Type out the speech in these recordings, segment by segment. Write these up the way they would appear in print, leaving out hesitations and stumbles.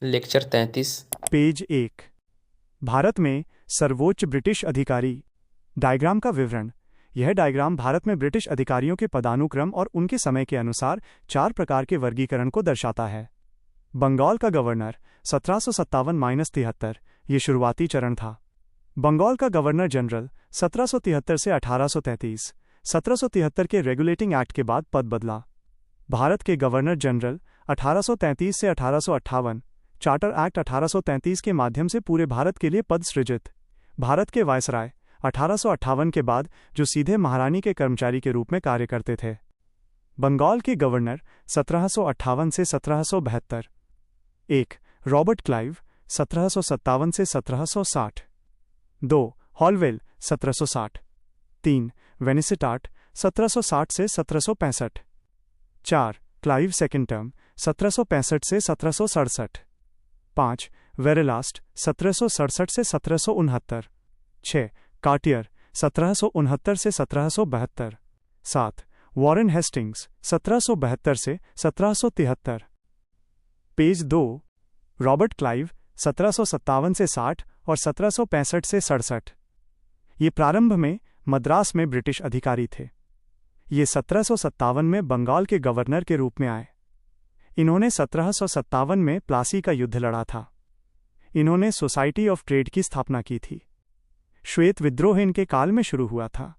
Lecture 33। Page 1। Bharat में सर्वोच्च British अधिकारी। डायग्राम का विवरण। यह डायग्राम भारत में ब्रिटिश अधिकारियों के पदानुक्रम और उनके समय के अनुसार 4 प्रकार के वर्गीकरण को दर्शाता है। बंगाल का गवर्नर 1757-73, ये शुरुआती चरण था। बंगाल का गवर्नर जनरल 1773 से 1833, 1773 के रेगुलेटिंग एक्ट के बाद पद बदला। भारत के गवर्नर जनरल 1833 से 1858, चार्टर एक्ट 1833 के माध्यम से पूरे भारत के लिए पद सृजित। भारत के वायसराय 1858 के बाद, जो सीधे महारानी के कर्मचारी के रूप में कार्य करते थे। बंगाल के गवर्नर 1758 से 1772। 1. रॉबर्ट क्लाइव 1757 से 1760। 2. हॉलवेल 1760। 3. वेनिसिटाट 1760 से 1765। 4. क्लाइव सेकेंड टर्म 1765 से 1767। 5. वेरेलास्ट 1767 से 1769। 6. कार्टियर 1769 से 1772। 7. वॉरेन हेस्टिंग्स 1772 से 1773। पेज 2। रॉबर्ट क्लाइव 1757 से 60 और 1765 से 67। ये प्रारंभ में मद्रास में ब्रिटिश अधिकारी थे। ये 1757 में बंगाल के गवर्नर के रूप में आए। इन्होंने 1757 में प्लासी का युद्ध लड़ा था। इन्होंने सोसाइटी ऑफ ट्रेड की स्थापना की थी। श्वेत विद्रोह इनके काल में शुरू हुआ था।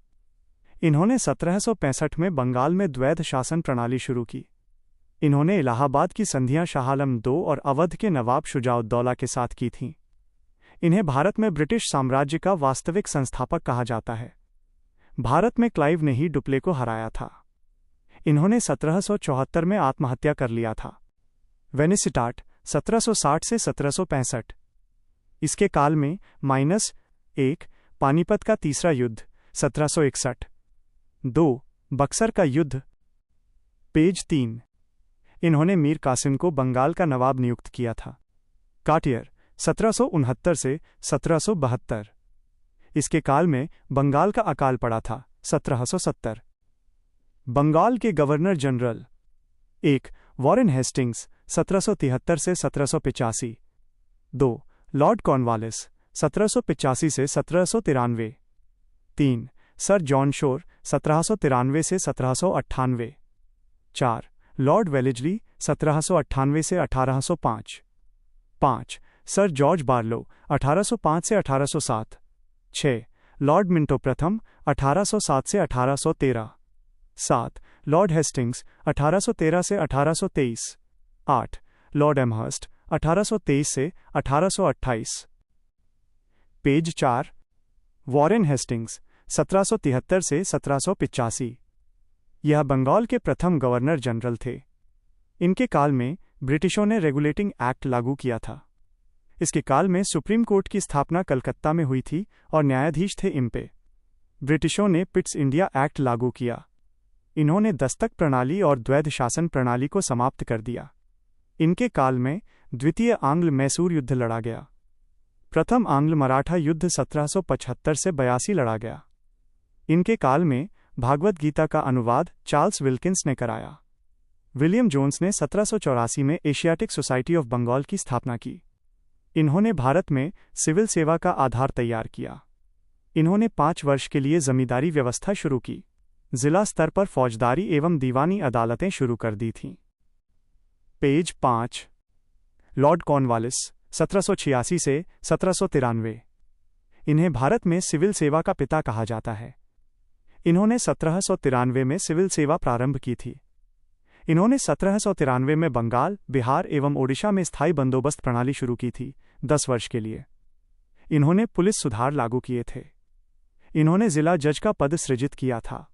इन्होंने 1765 में बंगाल में द्वैध शासन प्रणाली शुरू की। इन्होंने इलाहाबाद की संधियां शाह आलम II और अवध के नवाब शुजाउद्दौला के साथ की थीं। इन्हें भारत में ब्रिटिश साम्राज्य का वास्तविक संस्थापक कहा जाता है। भारत में क्लाइव ने ही डुप्ले को हराया था। इन्होंने 1774 में आत्महत्या कर लिया था। वेनिसिटाट 1760 से 1765। इसके काल में -1 पानीपत का तीसरा युद्ध 1761। 2. बक्सर का युद्ध। पेज 3। इन्होंने मीर कासिम को बंगाल का नवाब नियुक्त किया था। कार्टियर 1769 से 1772। इसके काल में बंगाल का अकाल पड़ा था 1770। बंगाल के गवर्नर जनरल। 1. वॉरेन हेस्टिंग्स 1773 से 1785। 2. लॉर्ड कॉर्नवालिस 1785 से 1793। 3. सर जॉन शोर 1793 से 1798। 4. लॉर्ड वेलेजली 1798 से 1805। 5. सर जॉर्ज बार्लो 1805 से 1807। 6. लॉर्ड मिंटो प्रथम 1807 से 1813। 7. लॉर्ड हेस्टिंग्स 1813 से 1823। 8. लॉर्ड एमहर्स्ट 1823 से 1828। पेज 4। वॉरेन हेस्टिंग्स 1773 से 1785। यह बंगाल के प्रथम गवर्नर जनरल थे। इनके काल में ब्रिटिशों ने रेगुलेटिंग एक्ट लागू किया था। इसके काल में सुप्रीम कोर्ट की स्थापना कलकत्ता में हुई थी और न्यायाधीश थे इम्पे। ब्रिटिशों ने पिट्स इंडिया एक्ट लागू किया। इन्होंने दस्तक प्रणाली और द्वैध शासन प्रणाली को समाप्त कर दिया। इनके काल में द्वितीय आंग्ल मैसूर युद्ध लड़ा गया। प्रथम आंग्ल मराठा युद्ध 1775 से 82 लड़ा गया। इनके काल में भागवत गीता का अनुवाद चार्ल्स विल्किंस ने कराया। विलियम जोन्स ने 1784 में एशियाटिक सोसाइटी ऑफ बंगाल की स्थापना की। इन्होंने भारत में सिविल सेवा का आधार तैयार किया। इन्होंने 5 वर्ष के लिए जमींदारी व्यवस्था शुरू की। जिला स्तर पर फौजदारी एवं दीवानी अदालतें शुरू कर दी थीं। पेज 5। लॉर्ड कॉर्नवालिस 1786 से 1793। इन्हें भारत में सिविल सेवा का पिता कहा जाता है। इन्होंने 1793 में सिविल सेवा प्रारंभ की थी। इन्होंने 1793 में बंगाल, बिहार एवं ओडिशा में स्थायी बंदोबस्त प्रणाली शुरू की थी 10 वर्ष के लिए। इन्होंने पुलिस सुधार लागू किए थे। इन्होंने जिला जज का पद सृजित किया था।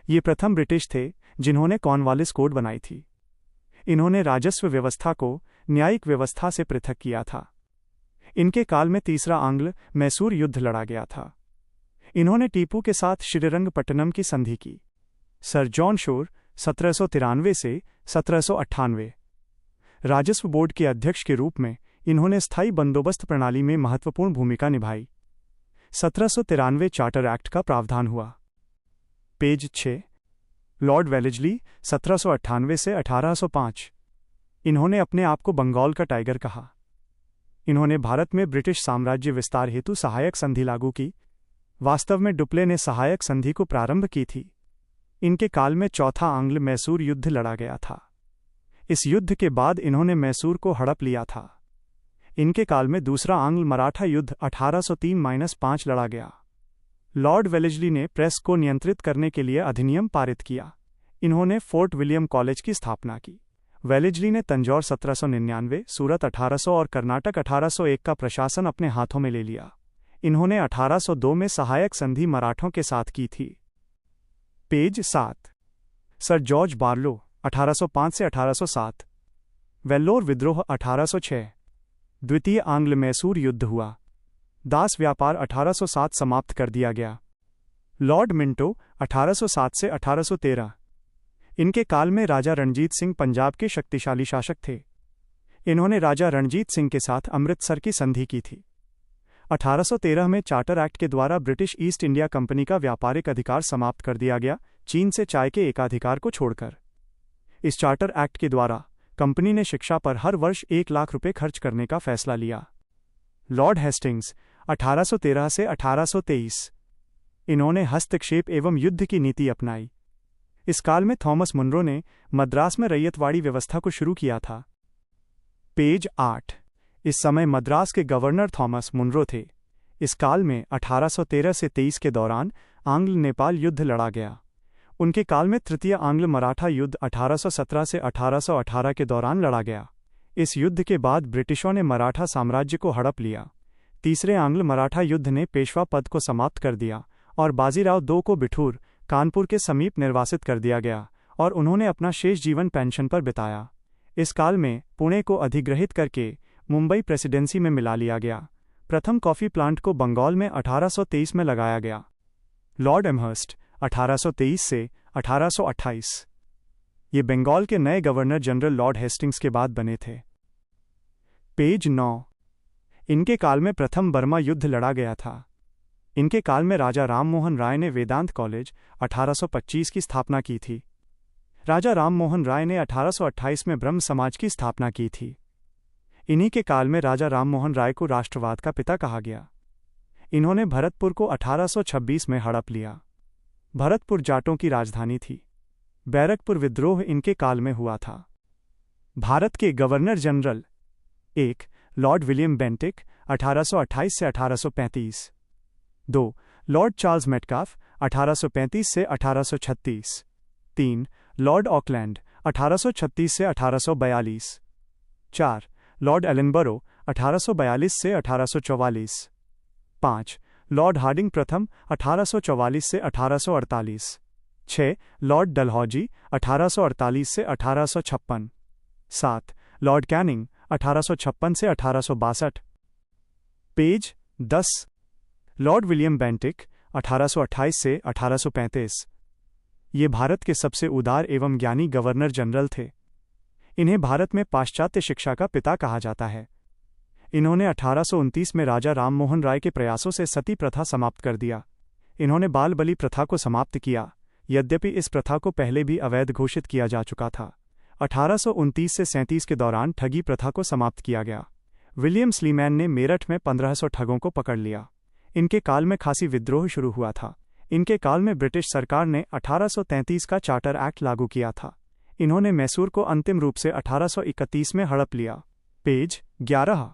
ये प्रथम ब्रिटिश थे जिन्होंने कॉर्नवालिस कोड बनाई थी। इन्होंने राजस्व व्यवस्था को न्यायिक व्यवस्था से पृथक किया था। इनके काल में तीसरा आंग्ल मैसूर युद्ध लड़ा गया था। इन्होंने टीपू के साथ श्रीरंगपट्टनम की संधि की। सर जॉन शोर 1793 से 1798। राजस्व बोर्ड के अध्यक्ष के रूप में इन्होंने स्थायी बंदोबस्त प्रणाली में महत्वपूर्ण भूमिका निभाई। 1793 चार्टर एक्ट का प्रावधान हुआ। पेज 6। लॉर्ड वेलेजली 1798 से 1805। इन्होंने अपने आप को बंगाल का टाइगर कहा। इन्होंने भारत में ब्रिटिश साम्राज्य विस्तार हेतु सहायक संधि लागू की। वास्तव में डुप्ले ने सहायक संधि को प्रारंभ की थी। इनके काल में चौथा आंग्ल मैसूर युद्ध लड़ा गया था। इस युद्ध के बाद इन्होंने मैसूर को हड़प लिया था। इनके काल में दूसरा आंग्ल मराठा युद्ध 1803-5 लड़ा गया। लॉर्ड वेलेस्ली ने प्रेस को नियंत्रित करने के लिए अधिनियम पारित किया। इन्होंने फोर्ट विलियम कॉलेज की स्थापना की। वेलेस्ली ने तंजौर 1799, सूरत 1800 और कर्नाटक 1801 का प्रशासन अपने हाथों में ले लिया। इन्होंने 1802 में सहायक संधि मराठों के साथ की थी। पेज 7। सर जॉर्ज बार्लो 1805 से 1807। वेल्लोर विद्रोह 1806। द्वितीय आंग्ल मैसूर युद्ध हुआ। दास व्यापार 1807 समाप्त कर दिया गया। लॉर्ड मिंटो 1807 से 1813। इनके काल में राजा रणजीत सिंह पंजाब के शक्तिशाली शासक थे। इन्होंने राजा रणजीत सिंह के साथ अमृतसर की संधि की थी। 1813 में चार्टर एक्ट के द्वारा ब्रिटिश ईस्ट इंडिया कंपनी का व्यापारिक अधिकार समाप्त कर दिया गया, चीन से चाय के एकाधिकार को छोड़कर। इस चार्टर एक्ट के द्वारा कंपनी ने शिक्षा पर हर वर्ष 1 लाख रुपए खर्च करने का फैसला लिया। लॉर्ड हेस्टिंग्स 1813 से 1823। इन्होंने हस्तक्षेप एवं युद्ध की नीति अपनाई। इस काल में थॉमस मुनरो ने मद्रास में रैयतवाड़ी व्यवस्था को शुरू किया था। पेज 8। इस समय मद्रास के गवर्नर थॉमस मुनरो थे। इस काल में 1813 से 23 के दौरान आंग्ल नेपाल युद्ध लड़ा गया। उनके काल में तृतीय आंग्ल मराठा युद्ध 1817 से 1818 के दौरान लड़ा गया। इस युद्ध के बाद ब्रिटिशों ने मराठा साम्राज्य को हड़प लिया। तीसरे आंग्ल मराठा युद्ध ने पेशवा पद को समाप्त कर दिया और बाजीराव II को बिठूर, कानपुर के समीप निर्वासित कर दिया गया और उन्होंने अपना शेष जीवन पेंशन पर बिताया। इस काल में पुणे को अधिग्रहित करके मुंबई प्रेसिडेंसी में मिला लिया गया। प्रथम कॉफी प्लांट को बंगाल में 1823 में लगाया गया। लॉर्ड एमहर्स्ट 1823 से 1828। ये बंगाल के नए गवर्नर जनरल लॉर्ड हेस्टिंग्स के बाद बने थे। पेज 9। इनके काल में प्रथम बर्मा युद्ध लड़ा गया था। इनके काल में राजा राममोहन राय ने वेदांत कॉलेज 1825 की स्थापना की थी। राजा राममोहन राय ने 1828 में ब्रह्म समाज की स्थापना की थी। इन्हीं के काल में राजा राममोहन राय को राष्ट्रवाद का पिता कहा गया। इन्होंने भरतपुर को 1826 में हड़प लिया। भरतपुर जाटों की राजधानी थी। बैरकपुर विद्रोह इनके काल में हुआ था। भारत के governor general 1. Lord William Bentinck 1828 से 1835। 2. लॉर्ड चार्ल्स मेटकाफ 1835 से 1836। 3. लॉर्ड ऑकलैंड 1836 से 1842। 4. लॉर्ड एलनबरो 1842 से 1844। 5. लॉर्ड हार्डिंग प्रथम 1844 से 1848। 6. लॉर्ड डलहौजी 1848 से 1856। 7. लॉर्ड कैनिंग 1856 से 1862। पेज 10। लॉर्ड विलियम बेंटिक 1828 से 1835। ये भारत के सबसे उदार एवं ज्ञानी गवर्नर जनरल थे। इन्हें भारत में पाश्चात्य शिक्षा का पिता कहा जाता है। इन्होंने 1829 में राजा राममोहन राय के प्रयासों से सती प्रथा समाप्त कर दिया। इन्होंने बाल बलि प्रथा को समाप्त किया, यद्यपि इस प्रथा को पहले भी अवैध घोषित किया जा चुका था। 1829 से 37 के दौरान ठगी प्रथा को समाप्त किया गया। विलियम स्लीमैन ने मेरठ में 1500 ठगों को पकड़ लिया। इनके काल में खासी विद्रोह शुरू हुआ था। इनके काल में ब्रिटिश सरकार ने 1833 का चार्टर एक्ट लागू किया था। इन्होंने मैसूर को अंतिम रूप से 1831 में हड़प लिया। पेज 11।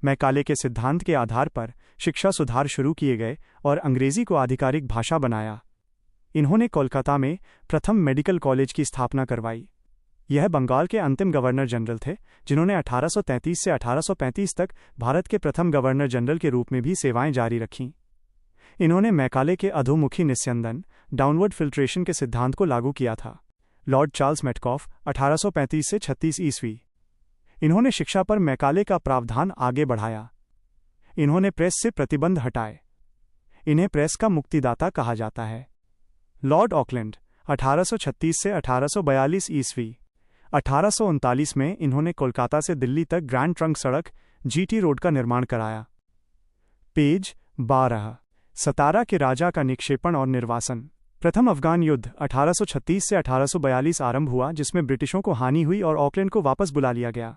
मैकाले के सिद्धांत के आधार पर शिक्षा सुधार शुरू किए गए और अंग्रेजी को आधिकारिक भाषा बनाया। इन्होंने कोलकाता में प्रथम मेडिकल कॉलेज की स्थापना करवाई। यह बंगाल के अंतिम गवर्नर जनरल थे, जिन्होंने 1833 से 1835 तक भारत के प्रथम गवर्नर जनरल के रूप में भी सेवाएं जारी रखीं। इन्होंने मैकाले के अधोमुखी निस्यंदन डाउनवर्ड फिल्ट्रेशन के सिद्धांत को लागू किया था। लॉर्ड चार्ल्स मेटकॉफ 1835 से 36 ईस्वी। इन्होंने शिक्षा पर मैकाले का प्रावधान आगे बढ़ाया। इन्होंने प्रेस से प्रतिबंध हटाए। इन्हें प्रेस का मुक्तिदाता कहा जाता है। लॉर्ड ऑकलैंड 1836 से 1842 ईस्वी। 1839 में इन्होंने कोलकाता से दिल्ली तक ग्रैंड ट्रंक सड़क GT रोड का निर्माण कराया। पेज 12। सतारा के राजा का निक्षेपण और निर्वासन। प्रथम अफगान युद्ध 1836 से 1842 आरंभ हुआ, जिसमें ब्रिटिशों को हानि हुई और ऑकलैंड को वापस बुला लिया गया।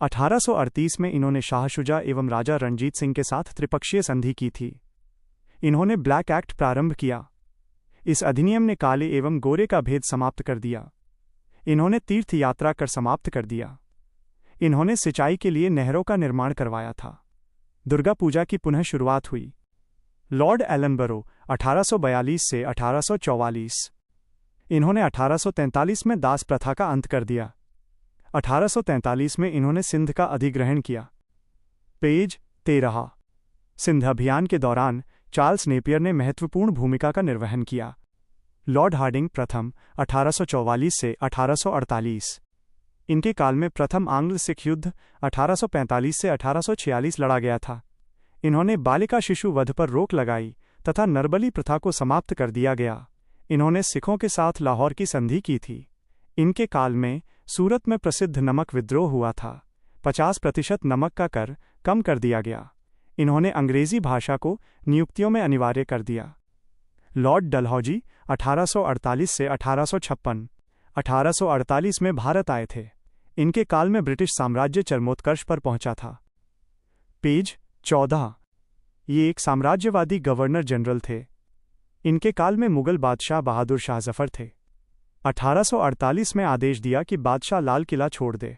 1838 में इन्होंने शाह शुजा एवं राजा रणजीत सिंह के साथ त्रिपक्षीय संधि की थी। इन्होंने ब्लैक एक्ट प्रारंभ किया। इस अधिनियम ने काले एवं गोरे का भेद समाप्त कर दिया। इन्होंने तीर्थ यात्रा कर समाप्त कर दिया। इन्होंने सिंचाई के लिए नहरों का निर्माण करवाया था। दुर्गा पूजा की पुनः शुरुआत हुई। लॉर्ड एलनबरो 1842 से 1844। इन्होंने 1843 में दास प्रथा का अंत कर दिया। 1843 में इन्होंने सिंध का अधिग्रहण किया। पेज 13। सिंध अभियान के दौरान चार्ल्स नेपियर ने महत्वपूर्ण भूमिका का निर्वहन किया। लॉर्ड हार्डिंग प्रथम 1844 से 1848। इनके काल में प्रथम आंग्ल सिख युद्ध 1845 से 1846 लड़ा गया था। इन्होंने बालिका शिशु वध पर रोक लगाई तथा नरबली प्रथा को समाप्त कर दिया गया। इन्होंने सिखों के साथ लाहौर की संधि की थी। इनके काल में सूरत में प्रसिद्ध नमक विद्रोह हुआ था। 50% नमक का कर कम कर दिया गया। इन्होंने अंग्रेजी भाषा को नियुक्तियों में अनिवार्य कर दिया। लॉर्ड डलहौजी 1848 से 1856। 1848 में भारत आए थे। इनके काल में ब्रिटिश साम्राज्य चरमोत्कर्ष पर पहुंचा था। पेज 14। ये एक साम्राज्यवादी गवर्नर जनरल थे। इनके काल में मुगल बादशाह बहादुर शाह जफर थे। 1848 में आदेश दिया कि बादशाह लाल किला छोड़ दे।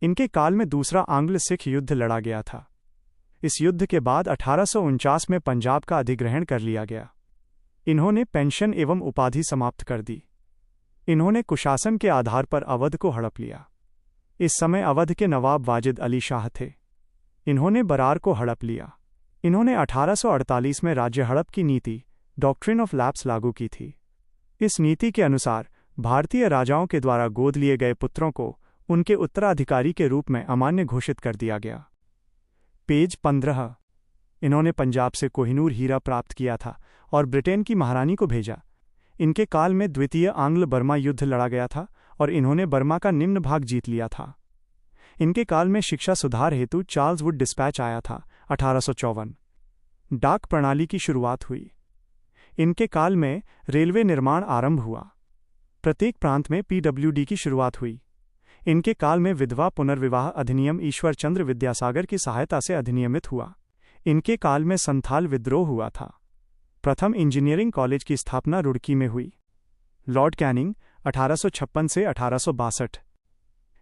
इनके काल में दूसरा आंग्ल सिख युद्ध लड़ा गया था। इस युद्ध के बाद 1849 में पंजाब का अधिग्रहण कर लिया गया। इन्होंने पेंशन एवं उपाधि समाप्त कर दी। इन्होंने कुशासन के आधार पर अवध को हड़प लिया। इस समय अवध के नवाब वाजिद अली शाह थे। इन्होंने बरार को हड़प लिया। इन्होंने 1848 में राज्य हड़प की नीति डॉक्ट्रिन ऑफ लैप्स लागू की थी। इस नीति के अनुसार भारतीय राजाओं के द्वारा गोद लिए गए पुत्रों को उनके उत्तराधिकारी के रूप में अमान्य घोषित कर दिया गया। पेज 15। इन्होंने पंजाब से कोहिनूर हीरा प्राप्त किया था और ब्रिटेन की महारानी को भेजा। इनके काल में द्वितीय आंग्ल बर्मा युद्ध लड़ा गया था और इन्होंने बर्मा का निम्न भाग जीत लिया था। इनके काल में शिक्षा सुधार हेतु चार्ल्स वुड डिस्पैच आया था। 1854 डाक प्रणाली की शुरुआत हुई। इनके काल में रेलवे निर्माण आरंभ हुआ। प्रत्येक प्रांत में पीडब्ल्यूडी की शुरुआत हुई। इनके काल में विधवा पुनर्विवाह अधिनियम ईश्वर चंद्र विद्यासागर की सहायता से अधिनियमित हुआ। इनके काल में संथाल विद्रोह हुआ था। प्रथम इंजीनियरिंग कॉलेज की स्थापना रुड़की में हुई। लॉर्ड कैनिंग 1856 से 1862।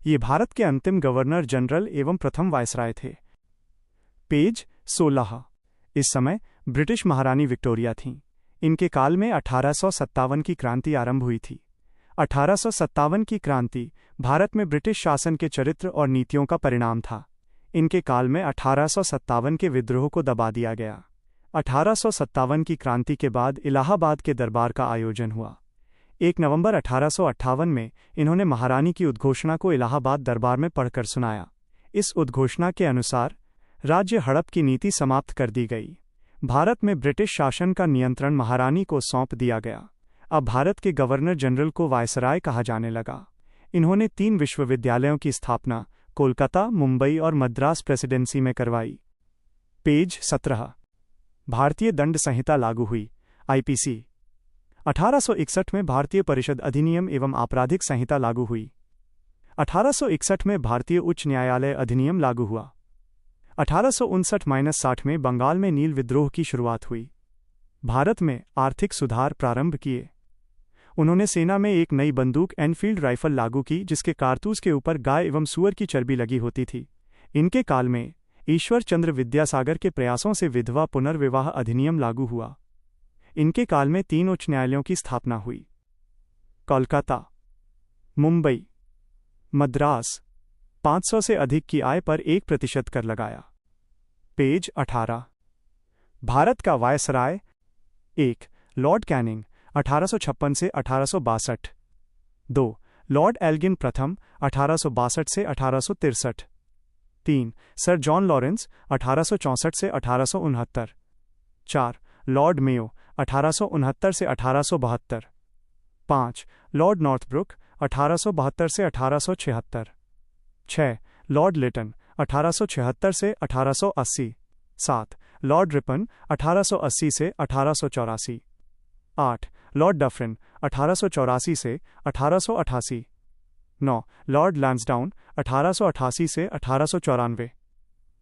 ये भारत के अंतिम गवर्नर जनरल एवं प्रथम वायसराय थे। पेज 16। इस समय ब्रिटिश महारानी विक्टोरिया थीं। इनके काल में 1857 की क्रांति आरंभ हुई थी। 1857 की क्रांति भारत में ब्रिटिश शासन के चरित्र और नीतियों का परिणाम था। इनके काल में 1857 के विद्रोह को दबा दिया गया। 1857 की क्रांति के बाद इलाहाबाद के दरबार का आयोजन हुआ। 1 नवंबर 1858 में इन्होंने महारानी की उद्घोषणा को इलाहाबाद दरबार में पढ़कर सुनाया। इस उद्घोषणा के अनुसार राज्य हड़प की नीति समाप्त कर दी गई। भारत में ब्रिटिश शासन का नियंत्रण महारानी को सौंप दिया गया। अब भारत के गवर्नर जनरल को वायसराय कहा जाने लगा। इन्होंने 3 विश्वविद्यालयों की स्थापना कोलकाता, मुंबई और मद्रास प्रेसिडेंसी में करवाई। पेज 17। भारतीय दंड संहिता लागू हुई। आईपीसी 1861 में भारतीय परिषद अधिनियम एवं आपराधिक संहिता लागू हुई। 1861 में भारतीय उच्च न्यायालय अधिनियम लागू हुआ। 1859-60 में बंगाल में नील विद्रोह की शुरुआत हुई। भारत में आर्थिक सुधार प्रारंभ किए। उन्होंने सेना में एक नई बंदूक एनफील्ड राइफल लागू की, जिसके कारतूस के ऊपर गाय एवं सूअर की चर्बी लगी होती थी। इनके काल में ईश्वर चंद्र विद्यासागर के प्रयासों से विधवा पुनर्विवाह अधिनियम लागू हुआ। इनके काल में 3 उच्च न्यायालयों की स्थापना हुई। कोलकाता, मुंबई, मद्रास 500 से अधिक की आय पर 1% कर लगाया। पेज 18। भारत का वायसराय 1. लॉर्ड कैनिंग 1856 से 1862। 2. लॉर्ड एल्गिन प्रथम 1862 से 1863। 3. सर जॉन लॉरेंस 1864 से 1869। 4. लॉर्ड मेयो 1869 से 1872। 5. लॉर्ड नॉर्थब्रुक 1872 से 1876। 6. लॉर्ड लिटन 1876 से 1880। 7. लॉर्ड रिपन 1880 से 1884। 8. लॉर्ड डफरिन 1884 से 1888। 9. लॉर्ड लैंसडाउन 1888 से 1894।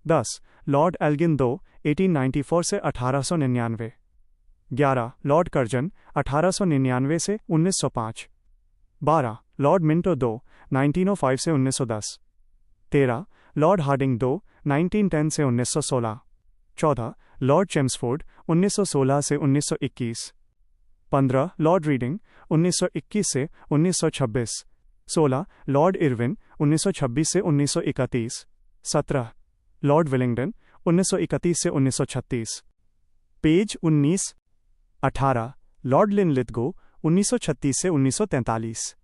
10. लॉर्ड एल्गिन II 1894 से 1899। 11. लॉर्ड कर्जन 1899 से 1905। 12. लॉर्ड मिंटो II 1905 से 1910। 13. लॉर्ड हार्डिंग II 1910 से 1916। 14. लॉर्ड चेम्सफोर्ड 1916 से 1921। 15. लॉर्ड रीडिंग 1921 से 1926। 16. लॉर्ड इरविन 1926 से 1931। 17. लॉर्ड विलिंगडन 1931 से 1936। पेज 19। 18. लॉर्ड लिनलिथगो 1936 से 1943।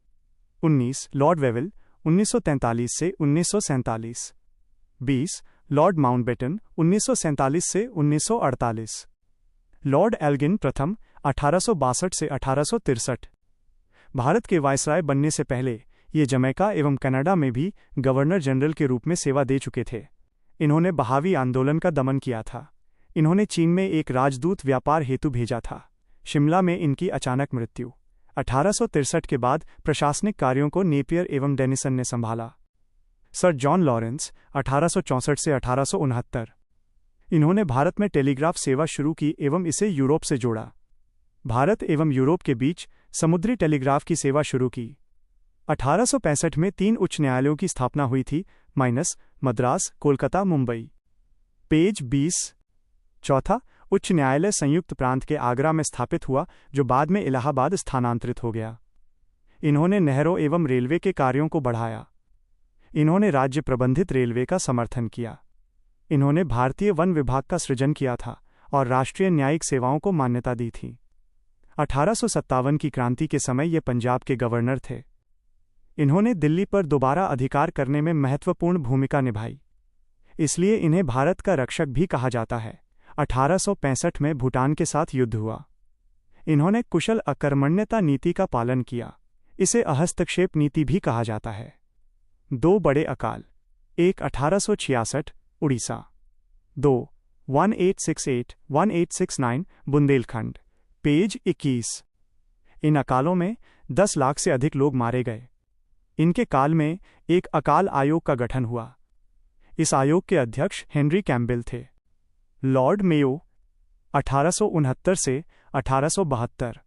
19. लॉर्ड वेविल 1943 से 1947। 20. लॉर्ड माउंटबेटन 1947 से 1948। लॉर्ड एल्गिन प्रथम 1862 से 1863। भारत के वायसराय बनने से पहले ये जमैका एवं कनाडा में भी गवर्नर जनरल के रूप में सेवा दे चुके थे। इन्होंने बहावी आंदोलन का दमन किया था। इन्होंने चीन में एक राजदूत व्यापार हेतु भेजा था। शिमला में इनकी अचानक मृत्यु। 1863 के बाद प्रशासनिक कार्यों को नेपियर एवं डेनिसन ने संभाला। सर जॉन लॉरेंस 1864 से 1869। इन्होंने भारत में टेलीग्राफ सेवा शुरू की एवं इसे यूरोप से जोड़ा। भारत एवं यूरोप के बीच समुद्री टेलीग्राफ की सेवा शुरू की। 1865 में 3 उच्च न्यायालयों की स्थापना हुई थी मद्रास, कोलकाता, मुंबई। पेज 20। चौथा उच्च न्यायालय संयुक्त प्रांत के आगरा में स्थापित हुआ, जो बाद में इलाहाबाद स्थानांतरित हो गया। इन्होंने नहरों एवं रेलवे के कार्यों को बढ़ाया। इन्होंने राज्य प्रबंधित रेलवे का समर्थन किया। इन्होंने भारतीय वन विभाग का सृजन किया था और राष्ट्रीय न्यायिक सेवाओं को मान्यता दी थी। 1857 की क्रांति के समय ये पंजाब के गवर्नर थे। इन्होंने दिल्ली पर दोबारा अधिकार करने में महत्वपूर्ण भूमिका निभाई, इसलिए इन्हें भारत का रक्षक भी कहा जाता है। 1865 में भूटान के साथ युद्ध हुआ। इन्होंने कुशल अकर्मण्यता नीति का पालन किया। इसे अहस्तक्षेप नीति भी कहा जाता है। 2 बड़े अकाल। 1 1866 उड़ीसा। 2 1868-1869 बुंदेलखंड। पेज 21। इन अकालों में 10 लाख से अधिक लोग मारे गए। इनके काल में एक अकाल आयोग का गठन हुआ। इस आयोग के अध्यक्ष हेनरी कैम्पबेल थे। लॉर्ड मेयो 1869 से 1872।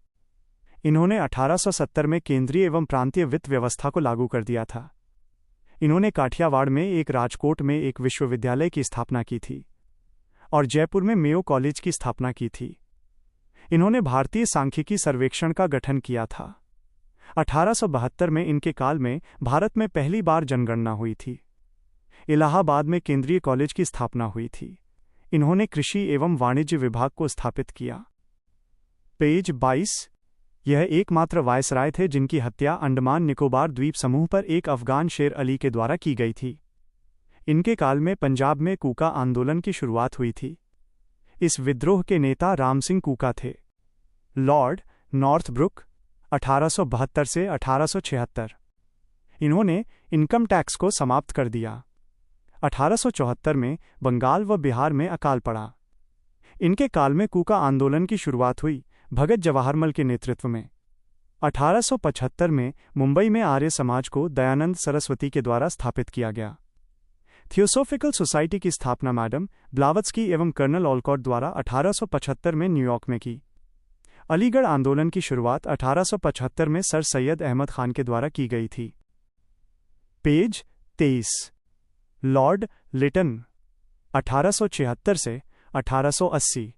इन्होंने 1870 में केंद्रीय एवं प्रांतीय वित्त व्यवस्था को लागू कर दिया था। इन्होंने काठियावाड़ में एक, राजकोट में एक विश्वविद्यालय की स्थापना की थी और जयपुर में मेयो कॉलेज की स्थापना की थी। इन्होंने भारतीय सांख्यिकी सर्वेक्षण का गठन किया था। 1872 में इनके काल में भारत में पहली बार जनगणना हुई थी। इलाहाबाद में केंद्रीय कॉलेज की स्थापना हुई थी। इन्होंने कृषि एवं वाणिज्य विभाग को स्थापित किया। पेज 22। यह एकमात्र वायसराय थे जिनकी हत्या अंडमान निकोबार द्वीप समूह पर एक अफगान शेर अली के द्वारा की गई थी। इनके काल में पंजाब में कूका आंदोलन की शुरुआत हुई थी। इस विद्रोह के नेता राम सिंह कूका थे। लॉर्ड नॉर्थब्रुक 1872 से 1876। इन्होंने इनकम टैक्स को समाप्त कर दिया। 1874 में बंगाल व बिहार में अकाल पड़ा। इनके काल में कूका आंदोलन की शुरुआत हुई भगत जवाहरमल के नेतृत्व में। 1875 में मुंबई में आर्य समाज को दयानंद सरस्वती के द्वारा स्थापित किया गया। थियोसोफिकल सोसाइटी की स्थापना मैडम ब्लावत्स्की एवं कर्नल ऑलकॉट द्वारा 1875 में न्यूयॉर्क में की। अलीगढ़ आंदोलन की शुरुआत 1875 में सर सैयद अहमद खान के द्वारा की गई थी। पेज 23। लॉर्ड लिटन 1876 से 1880।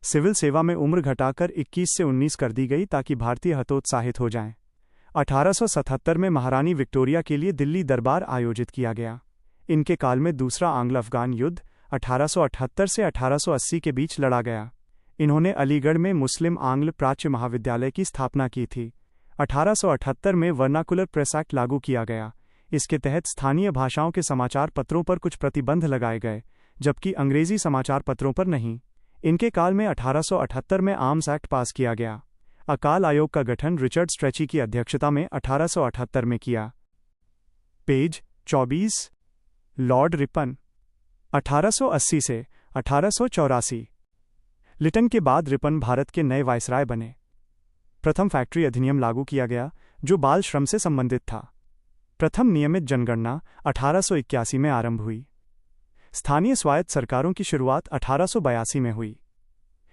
सिविल सेवा में उम्र घटाकर 21 से 19 कर दी गई ताकि भारतीय हतोत्साहित हो जाएं। 1877 में महारानी विक्टोरिया के लिए दिल्ली दरबार आयोजित किया गया। इनके काल में दूसरा आंग्ल अफगान युद्ध 1878 से 1880 के बीच लड़ा गया। इन्होंने अलीगढ़ में मुस्लिम आंग्ल प्राच्य महाविद्यालय की स्थापना की थी। 1878 में वर्नाकुलर प्रेस एक्ट लागू किया गया। इसके तहत स्थानीय भाषाओं के समाचार पत्रों पर कुछ प्रतिबंध लगाए गए, जबकि अंग्रेजी समाचार पत्रों पर नहीं। इनके काल में 1878 में आर्म्स एक्ट पास किया गया। अकाल आयोग का गठन रिचर्ड स्ट्रेची की अध्यक्षता में 1878 में किया। पेज 24। लॉर्ड रिपन 1880 से 1884। लिटन के बाद रिपन भारत के नए वायसराय बने। प्रथम फैक्ट्री अधिनियम लागू किया गया जो बाल श्रम से संबंधित था। प्रथम नियमित जनगणना 1881 में आरंभ हुई। स्थानीय स्वायत्त सरकारों की शुरुआत 1882 में हुई।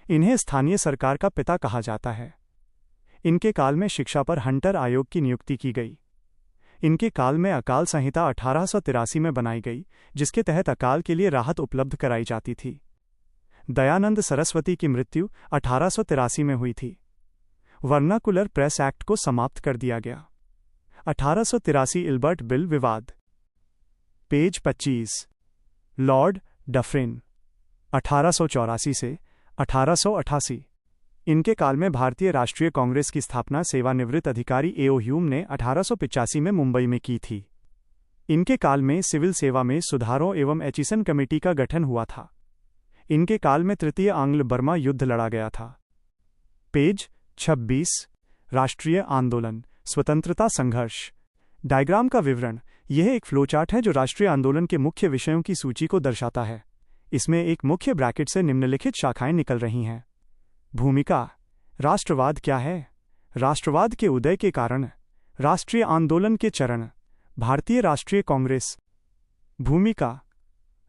इन्हें स्थानीय सरकार का पिता कहा जाता है। इनके काल में शिक्षा पर हंटर आयोग की नियुक्ति की गई। इनके काल में अकाल संहिता 1883 में बनाई गई, जिसके तहत अकाल के लिए राहत उपलब्ध कराई जाती थी। दयानंद सरस्वती की मृत्यु 1883 में हुई थी। वर्नाकुलर प्रेस एक्ट को समाप्त कर दिया गया। 1883 इल्बर्ट बिल विवाद। पेज 25। लॉर्ड डफरिन 1884 से 1888। इनके काल में भारतीय राष्ट्रीय कांग्रेस की स्थापना सेवानिवृत्त अधिकारी ए.ओ. ह्यूम ने 1885 में मुंबई में की थी। इनके काल में सिविल सेवा में सुधारों एवं एचिसन कमेटी का गठन हुआ था। इनके काल में तृतीय आंग्ल बर्मा युद्ध लड़ा गया था। पेज 26। राष्ट्रीय आंदोलन, स्वतंत्रता संघर्ष। डायग्राम का विवरण। यह एक फ्लोचार्ट है जो राष्ट्रीय आंदोलन के मुख्य विषयों की सूची को दर्शाता है। इसमें एक मुख्य ब्रैकेट से निम्नलिखित शाखाएं निकल रही हैं। भूमिका। राष्ट्रवाद क्या है? राष्ट्रवाद के उदय के कारण। राष्ट्रीय आंदोलन के चरण। भारतीय राष्ट्रीय कांग्रेस। भूमिका।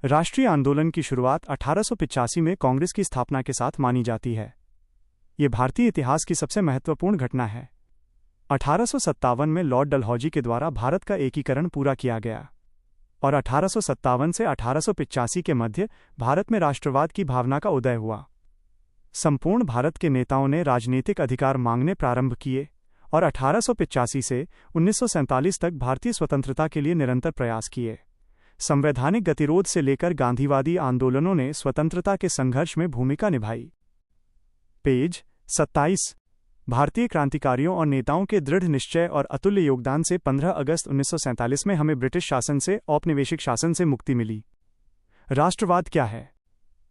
राष्ट्रीय आंदोलन की शुरुआत 1885 में कांग्रेस की स्थापना के साथ मानी जाती है। ये भारतीय इतिहास की सबसे महत्वपूर्ण घटना है। 1857 में लॉर्ड डलहौजी के द्वारा भारत का एकीकरण पूरा किया गया और 1857 से 1885 के मध्य भारत में राष्ट्रवाद की भावना का उदय हुआ। संपूर्ण भारत के नेताओं ने राजनीतिक अधिकार मांगने प्रारंभ किए और 1885 से 1947 तक भारतीय स्वतंत्रता के लिए निरंतर प्रयास किए। संवैधानिक गतिरोध से लेकर गांधीवादी आंदोलनों ने स्वतंत्रता के संघर्ष में भूमिका निभाई। पेज 27। भारतीय क्रांतिकारियों और नेताओं के दृढ़ निश्चय और अतुल्य योगदान से 15 अगस्त 1947 में हमें ब्रिटिश शासन से औपनिवेशिक शासन से मुक्ति मिली। राष्ट्रवाद क्या है?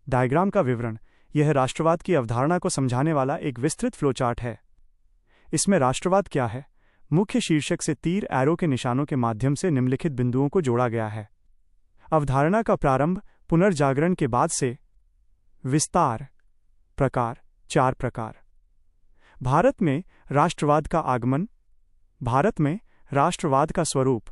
डायग्राम का विवरण। यह राष्ट्रवाद की अवधारणा को समझाने वाला एक विस्तृत फ्लोचार्ट है। इसमें राष्ट्रवाद क्या है मुख्य शीर्षक से तीर एरो के निशानों के माध्यम से निम्नलिखित बिंदुओं को जोड़ा गया है। अवधारणा का प्रारंभ पुनर्जागरण के बाद से। विस्तार। प्रकार। 4 प्रकार। भारत में राष्ट्रवाद का आगमन। भारत में राष्ट्रवाद का स्वरूप।